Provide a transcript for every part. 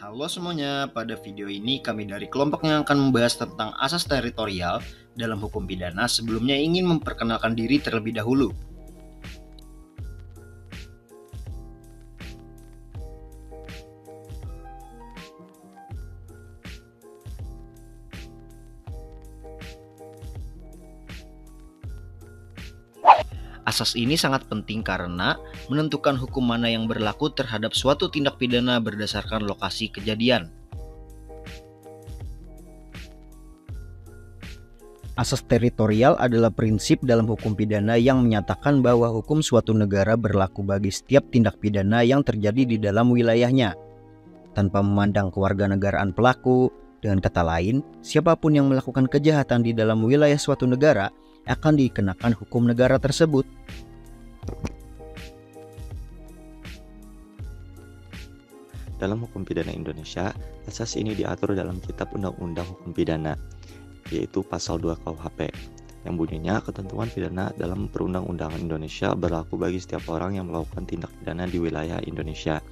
Halo semuanya, pada video ini kami dari kelompok yang akan membahas tentang asas teritorial dalam hukum pidana. Sebelumnya ingin memperkenalkan diri terlebih dahulu. Asas ini sangat penting karena menentukan hukum mana yang berlaku terhadap suatu tindak pidana berdasarkan lokasi kejadian. Asas teritorial adalah prinsip dalam hukum pidana yang menyatakan bahwa hukum suatu negara berlaku bagi setiap tindak pidana yang terjadi di dalam wilayahnya, tanpa memandang kewarganegaraan pelaku. Dengan kata lain, siapapun yang melakukan kejahatan di dalam wilayah suatu negara akan dikenakan hukum negara tersebut. Dalam hukum pidana Indonesia, asas ini diatur dalam Kitab Undang-Undang Hukum Pidana, yaitu Pasal 2 KUHP, yang bunyinya ketentuan pidana dalam perundang-undangan Indonesia berlaku bagi setiap orang yang melakukan tindak pidana di wilayah Indonesia,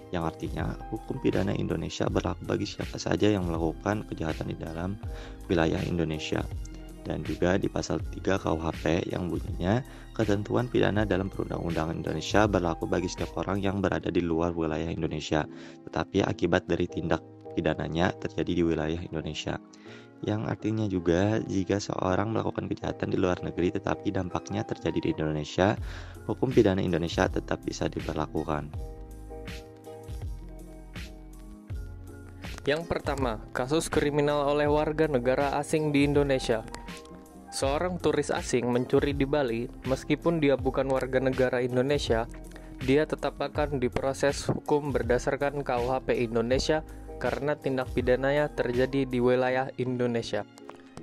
yang artinya hukum pidana Indonesia berlaku bagi siapa saja yang melakukan kejahatan di dalam wilayah Indonesia. Dan juga di pasal 3 KUHP yang bunyinya ketentuan pidana dalam perundang-undangan Indonesia berlaku bagi setiap orang yang berada di luar wilayah Indonesia, tetapi akibat dari tindak pidananya terjadi di wilayah Indonesia. Yang artinya juga jika seorang melakukan kejahatan di luar negeri tetapi dampaknya terjadi di Indonesia, hukum pidana Indonesia tetap bisa diberlakukan. Yang pertama, kasus kriminal oleh warga negara asing di Indonesia. Seorang turis asing mencuri di Bali, meskipun dia bukan warga negara Indonesia, dia tetap akan diproses hukum berdasarkan KUHP Indonesia karena tindak pidananya terjadi di wilayah Indonesia.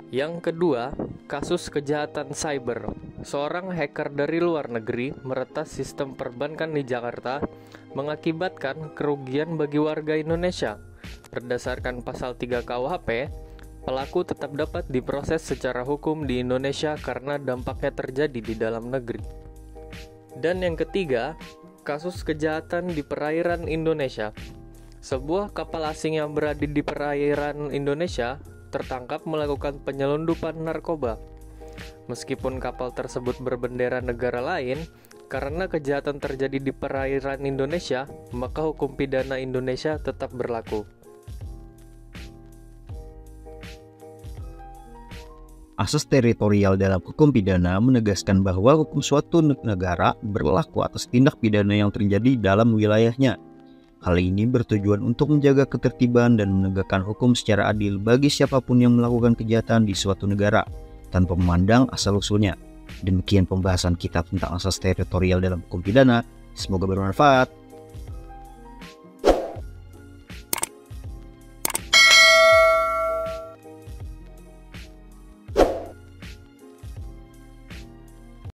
Yang kedua, kasus kejahatan cyber. Seorang hacker dari luar negeri meretas sistem perbankan di Jakarta, mengakibatkan kerugian bagi warga Indonesia. Berdasarkan pasal 3 KUHP, pelaku tetap dapat diproses secara hukum di Indonesia karena dampaknya terjadi di dalam negeri. Dan yang ketiga, kasus kejahatan di perairan Indonesia. Sebuah kapal asing yang berada di perairan Indonesia tertangkap melakukan penyelundupan narkoba. Meskipun kapal tersebut berbendera negara lain, karena kejahatan terjadi di perairan Indonesia, maka hukum pidana Indonesia tetap berlaku. Asas teritorial dalam hukum pidana menegaskan bahwa hukum suatu negara berlaku atas tindak pidana yang terjadi dalam wilayahnya. Hal ini bertujuan untuk menjaga ketertiban dan menegakkan hukum secara adil bagi siapapun yang melakukan kejahatan di suatu negara, tanpa memandang asal-usulnya. Demikian pembahasan kita tentang asas teritorial dalam hukum pidana. Semoga bermanfaat.